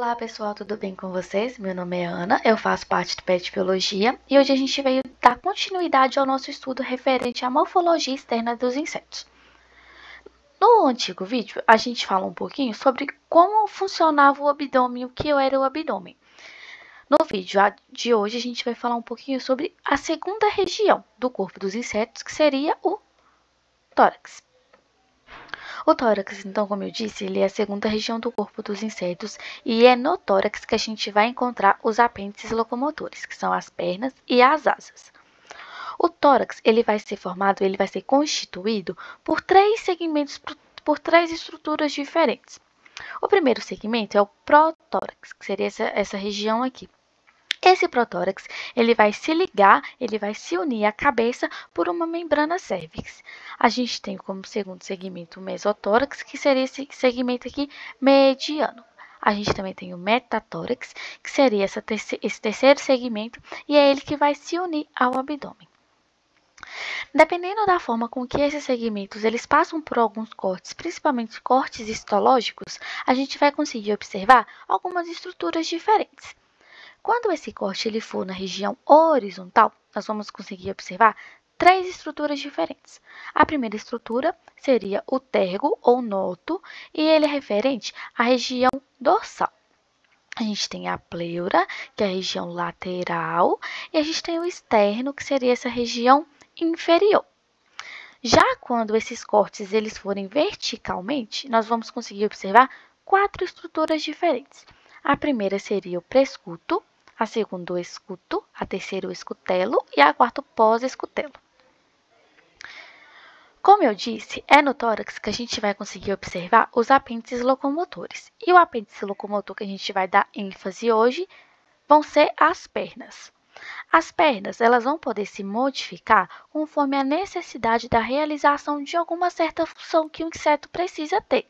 Olá pessoal, tudo bem com vocês? Meu nome é Ana, eu faço parte do PET Biologia e hoje a gente veio dar continuidade ao nosso estudo referente à morfologia externa dos insetos. No antigo vídeo, a gente falou um pouquinho sobre como funcionava o abdômen, o que era o abdômen. No vídeo de hoje, a gente vai falar um pouquinho sobre a segunda região do corpo dos insetos, que seria o tórax. O tórax, então, como eu disse, ele é a segunda região do corpo dos insetos e é no tórax que a gente vai encontrar os apêndices locomotores, que são as pernas e as asas. O tórax, ele vai ser formado, ele vai ser constituído por três segmentos, por três estruturas diferentes. O primeiro segmento é o protórax, que seria essa região aqui. Esse protórax, ele vai se ligar, ele vai se unir à cabeça por uma membrana cérvix. A gente tem como segundo segmento o mesotórax, que seria esse segmento aqui mediano. A gente também tem o metatórax, que seria esse terceiro segmento, e é ele que vai se unir ao abdômen. Dependendo da forma com que esses segmentos eles passam por alguns cortes, principalmente cortes histológicos, a gente vai conseguir observar algumas estruturas diferentes. Quando esse corte ele for na região horizontal, nós vamos conseguir observar três estruturas diferentes. A primeira estrutura seria o tergo ou noto, e ele é referente à região dorsal. A gente tem a pleura, que é a região lateral, e a gente tem o externo, que seria essa região inferior. Já quando esses cortes eles forem verticalmente, nós vamos conseguir observar quatro estruturas diferentes. A primeira seria o prescuto, a segunda o escuto, a terceira o escutelo e a quarta o pós-escutelo. Como eu disse, é no tórax que a gente vai conseguir observar os apêndices locomotores. E o apêndice locomotor que a gente vai dar ênfase hoje vão ser as pernas. As pernas, elas vão poder se modificar conforme a necessidade da realização de alguma certa função que o inseto precisa ter.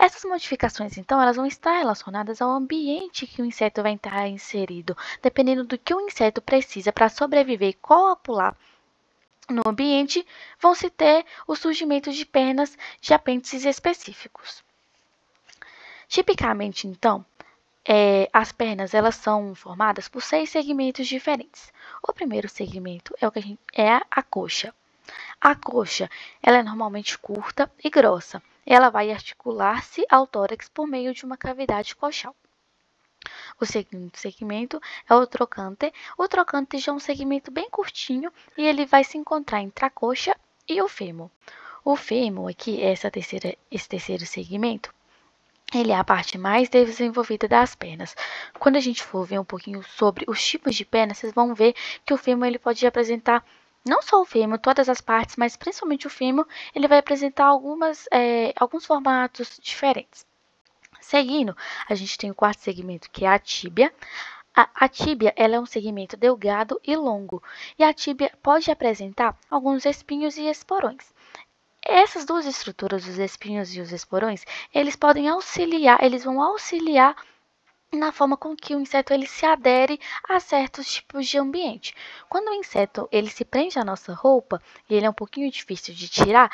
Essas modificações, então, elas vão estar relacionadas ao ambiente que o inseto vai estar inserido, dependendo do que o inseto precisa para sobreviver e copular no ambiente, vão se ter o surgimento de pernas de apêndices específicos. Tipicamente, então, as pernas elas são formadas por 6 segmentos diferentes. O primeiro segmento é a coxa. A coxa ela é normalmente curta e grossa. Ela vai articular-se ao tórax por meio de uma cavidade coxal. O segundo segmento é o trocânter. O trocânter já é um segmento bem curtinho e ele vai se encontrar entre a coxa e o fêmur. O fêmur, aqui, esse terceiro segmento, ele é a parte mais desenvolvida das pernas. Quando a gente for ver um pouquinho sobre os tipos de pernas, vocês vão ver que o fêmur ele pode apresentar, não só o fêmur, todas as partes, mas principalmente o fêmur, ele vai apresentar alguns formatos diferentes. Seguindo, a gente tem o quarto segmento, que é a tíbia. A tíbia ela é um segmento delgado e longo, e a tíbia pode apresentar alguns espinhos e esporões. Essas duas estruturas, os espinhos e os esporões, eles vão auxiliar na forma com que o inseto ele se adere a certos tipos de ambiente. Quando o inseto ele se prende à nossa roupa e ele é um pouquinho difícil de tirar,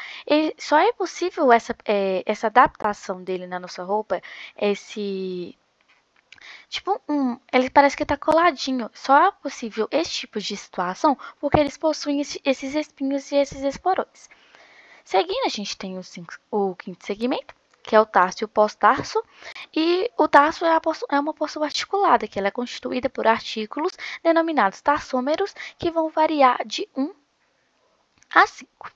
só é possível essa adaptação dele na nossa roupa, ele parece que está coladinho. Só é possível esse tipo de situação porque eles possuem esses espinhos e esses esporões. Seguindo, a gente tem o quinto segmento, que é o tarso e o pós-tarso. E o tarso é uma porção articulada, que ela é constituída por artículos denominados tarsômeros, que vão variar de 1 a 5.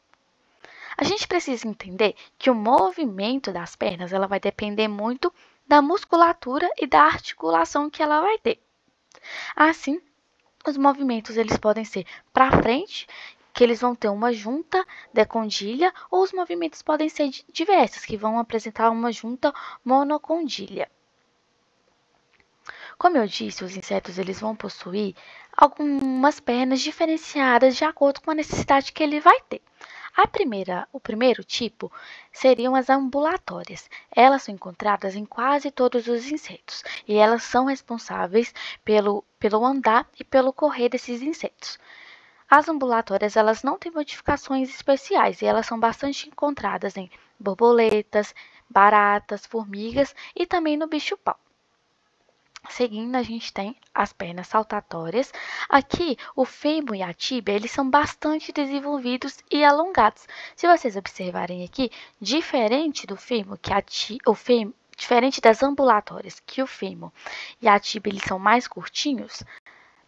A gente precisa entender que o movimento das pernas ela vai depender muito da musculatura e da articulação que ela vai ter. Assim, os movimentos eles podem ser para frente, que eles vão ter uma junta decondília, ou os movimentos podem ser diversos, que vão apresentar uma junta monocondília. Como eu disse, os insetos eles vão possuir algumas pernas diferenciadas de acordo com a necessidade que ele vai ter. O primeiro tipo seriam as ambulatórias. Elas são encontradas em quase todos os insetos e elas são responsáveis pelo andar e pelo correr desses insetos. As ambulatórias elas não têm modificações especiais e elas são bastante encontradas em borboletas, baratas, formigas e também no bicho-pau. Seguindo, a gente tem as pernas saltatórias. Aqui, o fêmur e a tíbia, eles são bastante desenvolvidos e alongados. Se vocês observarem aqui, diferente do fêmur, diferente das ambulatórias, que o fêmur e a tíbia eles são mais curtinhos,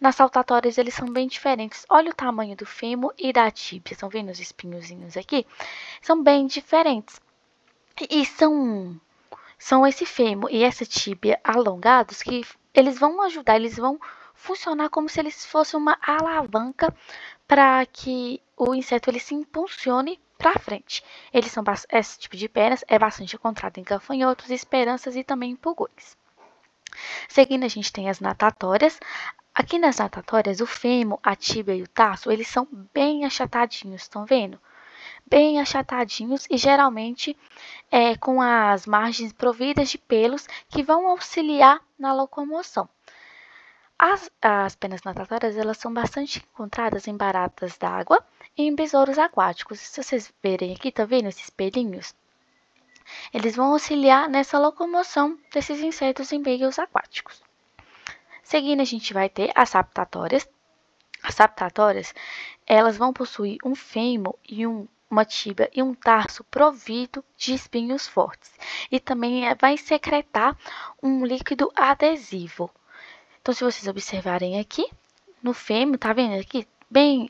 nas saltatórias eles são bem diferentes. Olha o tamanho do fêmur e da tíbia. Estão vendo os espinhozinhos aqui? São bem diferentes. E são esse fêmur e essa tíbia alongados que eles vão ajudar, eles vão funcionar como se eles fossem uma alavanca para que o inseto ele se impulsione para frente. Esse tipo de pernas é bastante encontrado em gafanhotos, esperanças e também em pulgões. Seguindo, a gente tem as natatórias. Aqui nas natatórias, o fêmur, a tíbia e o tarso, eles são bem achatadinhos, estão vendo? Bem achatadinhos e geralmente com as margens providas de pelos que vão auxiliar na locomoção. As penas natatórias elas são bastante encontradas em baratas d'água e em besouros aquáticos. Se vocês verem aqui, tá vendo esses pelinhos? Eles vão auxiliar nessa locomoção desses insetos em meios aquáticos. Seguindo, a gente vai ter as saptatórias. As saptatórias, elas vão possuir um fêmur e uma tíbia e um tarso provido de espinhos fortes. E também vai secretar um líquido adesivo. Então, se vocês observarem aqui, no fêmur, tá vendo aqui?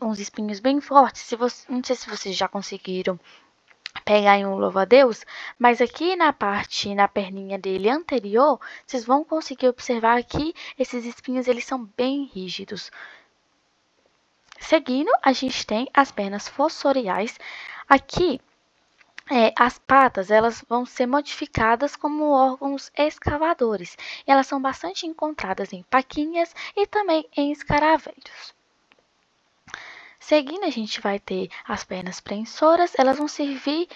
Uns espinhos bem fortes. Não sei se vocês já conseguiram pegar em um louva-a-Deus, mas aqui na perninha dele anterior, vocês vão conseguir observar que esses espinhos, eles são bem rígidos. Seguindo, a gente tem as pernas fossoriais. Aqui, as patas elas vão ser modificadas como órgãos escavadores. E elas são bastante encontradas em paquinhas e também em escaravelhos. Seguindo, a gente vai ter as pernas prensoras. Elas vão servir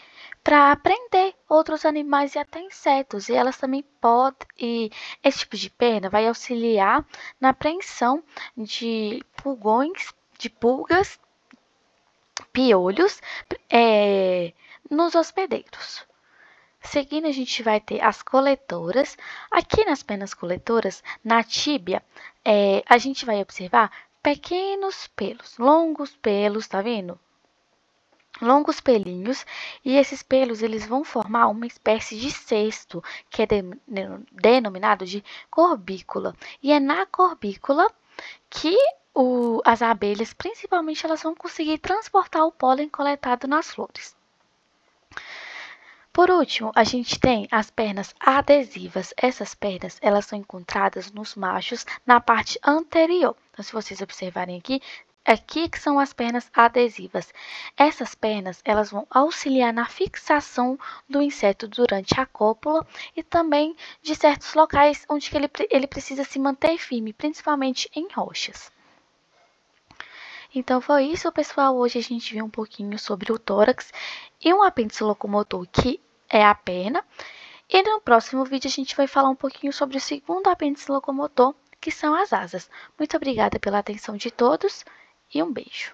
para prender outros animais e até insetos. E elas também esse tipo de perna vai auxiliar na apreensão de pulgas, piolhos nos hospedeiros. Seguindo, a gente vai ter as coletoras. Aqui nas penas coletoras, na tíbia, a gente vai observar pequenos pelos, longos pelos, tá vendo? Longos pelinhos, e esses pelos eles vão formar uma espécie de cesto, que é denominado de corbícula. E é na corbícula que as abelhas, principalmente, elas vão conseguir transportar o pólen coletado nas flores. Por último, a gente tem as pernas adesivas. Essas pernas, elas são encontradas nos machos na parte anterior. Então, se vocês observarem aqui que são as pernas adesivas. Essas pernas, elas vão auxiliar na fixação do inseto durante a cópula e também de certos locais onde ele precisa se manter firme, principalmente em rochas. Então foi isso, pessoal. Hoje a gente viu um pouquinho sobre o tórax e um apêndice locomotor, que é a perna. E no próximo vídeo a gente vai falar um pouquinho sobre o segundo apêndice locomotor, que são as asas. Muito obrigada pela atenção de todos e um beijo.